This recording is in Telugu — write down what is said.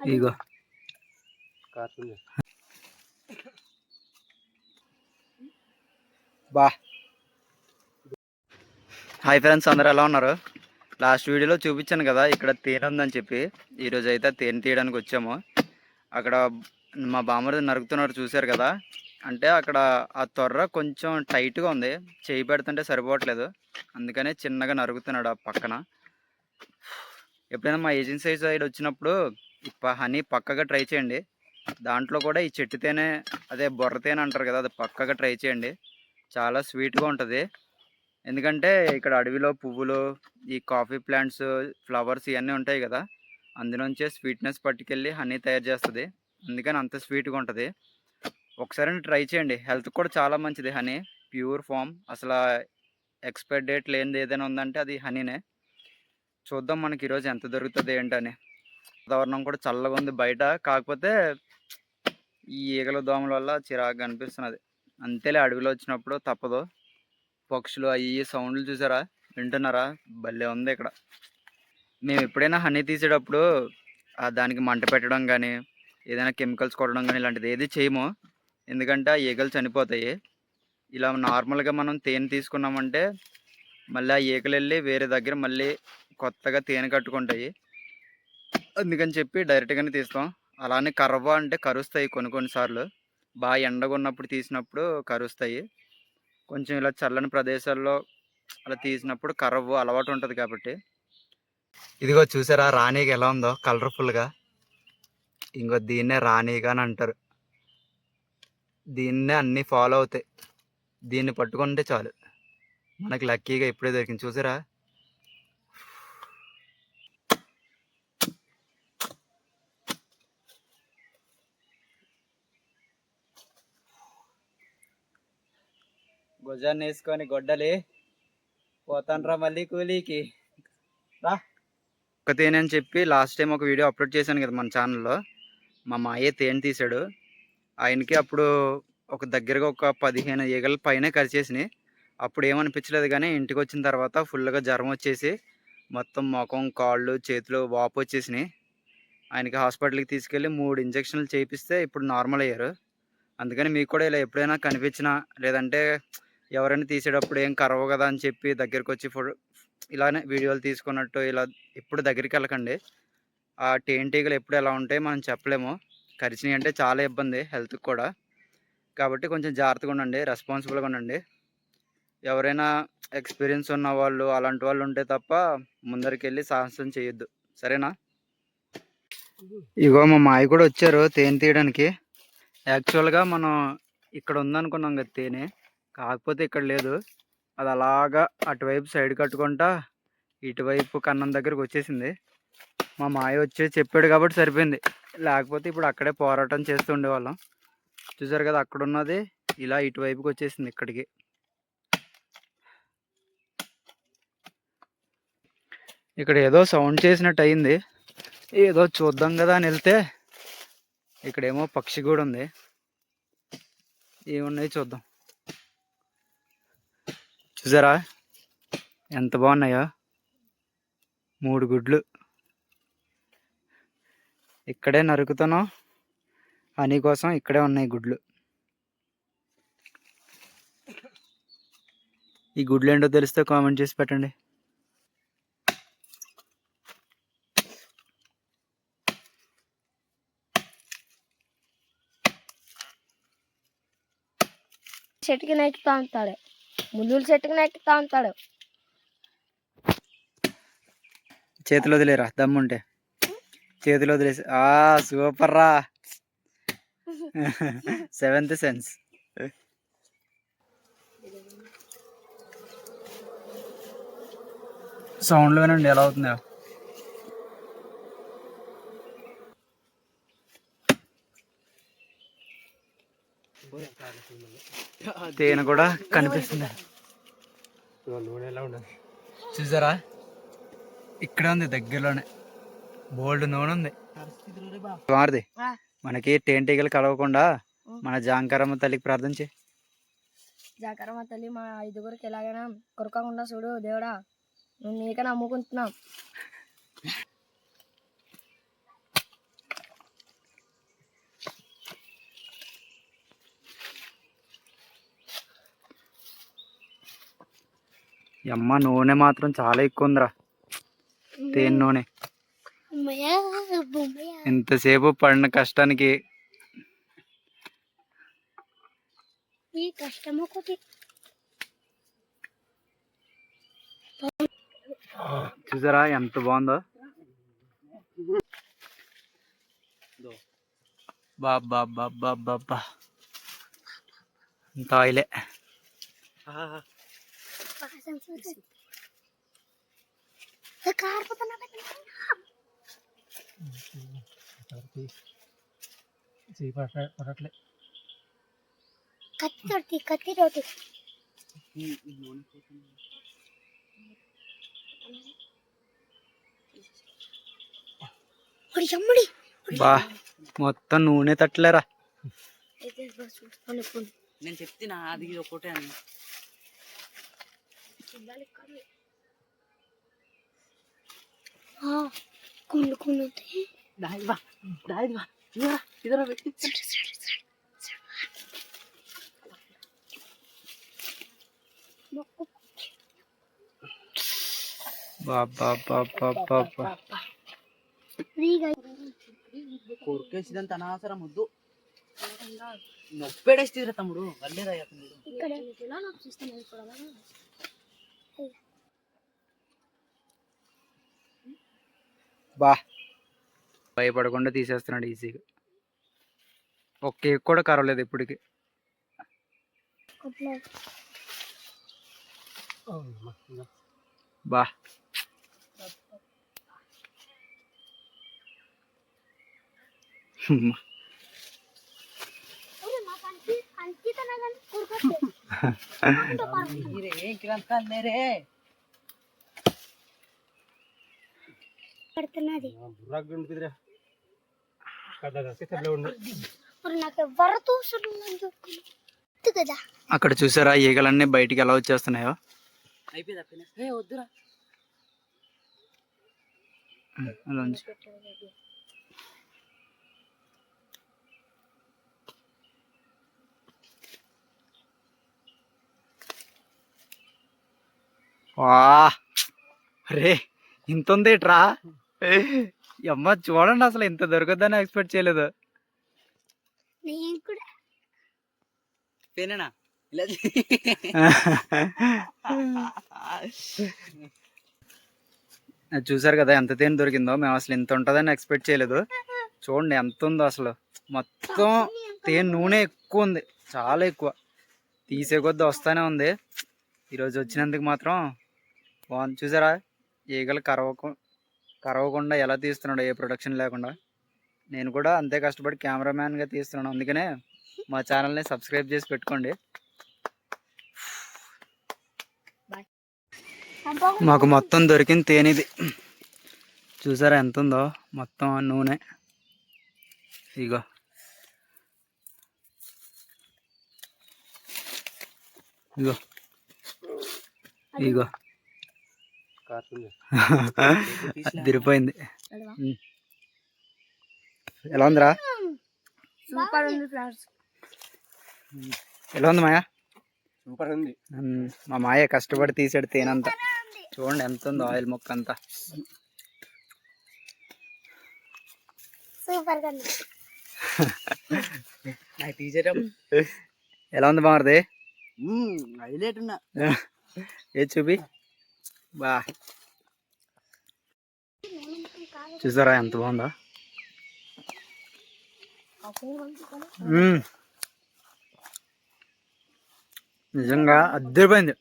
ఇగో బా. హాయ్ ఫ్రెండ్స్, అందరూ ఎలా ఉన్నారు? లాస్ట్ వీడియోలో చూపించాను కదా ఇక్కడ తేనె ఉందని చెప్పి. ఈరోజు అయితే తేనె తీయడానికి వచ్చాము. అక్కడ మా బామ్మర్ది నరుకుతున్నారు, చూశారు కదా. అంటే అక్కడ ఆ తొర్ర కొంచెం టైట్గా ఉంది, చేయి పెడుతుంటే సరిపోవట్లేదు, అందుకనే చిన్నగా నరుగుతున్నాడు ఆ పక్కన. ఎప్పుడైనా మా ఏజెన్సీ సైడ్ వచ్చినప్పుడు హనీ పక్కగా ట్రై చేయండి. దాంట్లో కూడా ఈ చెట్టు తేనె, అదే బొర్ర తేనె అంటారు కదా, అది పక్కగా ట్రై చేయండి. చాలా స్వీట్గా ఉంటుంది. ఎందుకంటే ఇక్కడ అడవిలో పువ్వులు, ఈ కాఫీ ప్లాంట్స్, ఫ్లవర్స్ ఇవన్నీ ఉంటాయి కదా, అందులోంచే స్వీట్నెస్ పట్టుకెళ్ళి హనీ తయారు చేస్తుంది. అందుకని అంత స్వీట్గా ఉంటుంది. ఒకసారి ట్రై చేయండి, హెల్త్ కూడా చాలా మంచిది. హనీ ప్యూర్ ఫామ్, అసలు ఎక్స్పైర్ డేట్ లేనిది ఏదైనా ఉందంటే అది హనీనే. చూద్దాం మనకి ఈరోజు ఎంత దొరుకుతుంది ఏంటని. వాతావరణం కూడా చల్లగా ఉంది బయట, కాకపోతే ఈ ఈగల దోమల వల్ల చిరాకుగా అనిపిస్తున్నది. అంతేలే, అడవిలో వచ్చినప్పుడు తప్పదు. పక్షులు అవి సౌండ్లు చూసారా, వింటున్నారా? భలే ఉంది ఇక్కడ. మేము ఎప్పుడైనా హనీ తీసేటప్పుడు దానికి మంట పెట్టడం కానీ, ఏదైనా కెమికల్స్ కొట్టడం కానీ ఇలాంటిది ఏది చేయము. ఎందుకంటే ఆ ఈగలు చనిపోతాయి. ఇలా నార్మల్గా మనం తేనె తీసుకున్నామంటే మళ్ళీ ఆ ఈగలు వెళ్ళి వేరే దగ్గర మళ్ళీ కొత్తగా తేనె కట్టుకుంటాయి. అందుకని చెప్పి డైరెక్ట్గానే తీస్తాం. అలానే కర్వ అంటే కరుస్తాయి కొన్నిసార్లు, బాగా ఎండగా ఉన్నప్పుడు తీసినప్పుడు కరుస్తాయి. కొంచెం ఇలా చల్లని ప్రదేశాల్లో అలా తీసినప్పుడు కర్వ అలవాటు ఉంటుంది కాబట్టి. ఇదిగో చూసారా రాణీగా ఎలా ఉందో, కలర్ఫుల్గా. ఇంకో దీన్నే రాణీగా అని అంటారు. దీన్నే అన్నీ ఫాలో అవుతాయి. దీన్ని పట్టుకుంటే చాలు, మనకి లక్కీగా ఇప్పుడే దొరికింది. చూసారా? గుజాన్ని వేసుకొని గొడ్డలి పోతాన్రా మళ్ళీ కూలీకి రా. ఒక తేనె అని చెప్పి లాస్ట్ టైం ఒక వీడియో అప్లోడ్ చేశాను కదా మన ఛానల్లో. మా మాయే తేనె తీసాడు. ఆయనకి అప్పుడు ఒక దగ్గరగా ఒక 15 ఈగల పైన కరిచేసినాయి. అప్పుడు ఏమనిపించలేదు, కానీ ఇంటికి వచ్చిన తర్వాత ఫుల్గా జ్వరం వచ్చేసి మొత్తం ముఖం, కాళ్ళు, చేతులు వాపు వచ్చేసినాయి. ఆయనకి హాస్పిటల్కి తీసుకెళ్ళి 3 ఇంజక్షన్లు చేయిస్తే ఇప్పుడు నార్మల్ అయ్యారు. అందుకని మీకు కూడా ఇలా ఎప్పుడైనా కనిపించినా, లేదంటే ఎవరైనా తీసేటప్పుడు ఏం కరవు కదా అని చెప్పి దగ్గరికి వచ్చి ఇలానే వీడియోలు తీసుకున్నట్టు ఇలా ఎప్పుడు దగ్గరికి వెళ్ళకండి. ఆ తేనెటీగలు ఎప్పుడు ఎలా ఉంటాయి మనం చెప్పలేము. కరిచినాయి అంటే చాలా ఇబ్బంది హెల్త్కి కూడా. కాబట్టి కొంచెం జాగ్రత్తగా ఉండండి, రెస్పాన్సిబుల్గా ఉండండి. ఎవరైనా ఎక్స్పీరియన్స్ ఉన్న వాళ్ళు అలాంటి వాళ్ళు ఉంటే తప్ప ముందరికి వెళ్ళి సాహసం చేయొద్దు, సరేనా? ఇగో మా మాయ కూడా వచ్చారు తేనె తీయడానికి. యాక్చువల్గా మనం ఇక్కడ ఉందనుకున్నాం కదా తేనె, కాకపోతే ఇక్కడ లేదు. అది అలాగా అటువైపు సైడ్ కట్టుకుంటా ఇటువైపు కన్నం దగ్గరకు వచ్చేసింది. మా మాయ వచ్చి చెప్పాడు కాబట్టి సరిపోయింది, లేకపోతే ఇప్పుడు అక్కడే పోరాటం చేస్తూ ఉండేవాళ్ళం. చూసారు కదా, అక్కడ ఉన్నది ఇలా ఇటువైపుకి వచ్చేసింది ఇక్కడికి. ఇక్కడ ఏదో సౌండ్ చేసినట్టు అయింది, ఏదో చూద్దాం కదా అని వెళ్తే ఇక్కడేమో పక్షి కూడా ఉంది. ఏమున్నాయి చూద్దాం. చూసారా ఎంత బాగున్నాయో, 3 గుడ్లు. ఇక్కడే నరుకుతాను హనీ కోసం, ఇక్కడే ఉన్నాయి గుడ్లు. ఈ గుడ్లు ఏంటో తెలిస్తే కామెంట్ చేసి పెట్టండి. చెట్టుకి నెక్కుతా ఉంటాడు, ముందు చెట్టుకి నెక్కుతా ఉంటాడు. చేతిలో వదిలేరా, దమ్ముంటే చేతిలో వదిలేసి. సూపర్ రా, 7th సెన్స్. సౌండ్లో వినండి ఎలా అవుతుందో. తేనె కూడా కనిపిస్తుంది, చూసారా? ఇక్కడే ఉంది దగ్గరలోనే, బోల్డ్ నూనె ఉంది. వారిది మనకి తేనెటీగలు కలవకుండా మన జాంకారమ్మ తల్లికి ప్రార్థన చేయి. జాంకారమ్మ తల్లి మా 5గురికి ఎలాగైనా కొరకకుండా చూడు దేవుడా, నువ్వు నీకే నమ్ముకుంటున్నాం. అమ్మ నూనె మాత్రం చాలా ఎక్కువ ఉందిరా, తేనె నూనె. ఇంతసేపు పడిన కష్టానికి చూసారా ఎంత బాగుందో. బాబా బాబా బాబా అంత ఆయిలే. కత్తి రోటి బా మొత్తం నూనె తట్టలేరా. నేను చెప్తున్నా అది ఒకటే అని. బాబా బాబా బాబా కొరికేసిదంత అనవసరం వద్దు, నొప్పెడేస్తే తమ్ముడు వల్లేరా. బా భయపడకుండా తీసేస్తున్నాడు ఈజీగా. ఒక కేక్ కూడా కరవలేదు ఇప్పటికి. బా అక్కడ చూసారా ఈగలన్నీ బయటికి ఎలా వచ్చేస్తున్నాయో. వద్దురా అలాంటి వా రే ఇంత ఉంది ట్రా. అమ్మ చూడండి, అసలు ఇంత దొరకదని ఎక్స్పెక్ట్ చేయలేదు. పేనేనా ఇలా చూసారు కదా ఎంత తేనె దొరికిందో. మేము అసలు ఇంత ఉంటుందని ఎక్స్పెక్ట్ చేయలేదు. చూడండి ఎంత ఉందో అసలు. మొత్తం తేనె నూనె ఎక్కువ ఉంది, చాలా ఎక్కువ. తీసే కొద్దీ వస్తూనే ఉంది. ఈరోజు వచ్చినందుకు మాత్రం బాగుంది. చూసారా ఈగలు కరవకుండా ఎలా తీస్తున్నాడు, ఏ ప్రొడక్షన్ లేకుండా. నేను కూడా అంతే కష్టపడి కెమెరామ్యాన్గా తీస్తున్నాను. అందుకనే మా ఛానల్ని సబ్స్క్రైబ్ చేసి పెట్టుకోండి. మాకు మొత్తం దొరికింది తేనెది. చూసారా ఎంత ఉందో మొత్తం నూనె. ఇగో ఇగో ఇగో తిరిపోయింది. ఎలా ఉందిరా? సూపర్ ఉంది ఫ్రెండ్స్. ఎలా ఉంది మాయా? సూపర్ ఉంది. మా మాయ కష్టపడి తీసాడు తేనంతా. చూడండి ఎంత ఉందో ఆయిల్ మొక్క అంతా. సూపర్ గా ఎలా ఉంది బామర్ది? హైలైట్ ఉన్నా. ఏ చూపి. బా చూసారా ఎంత బాగుందో. నిజంగా అద్దరిపోయింది.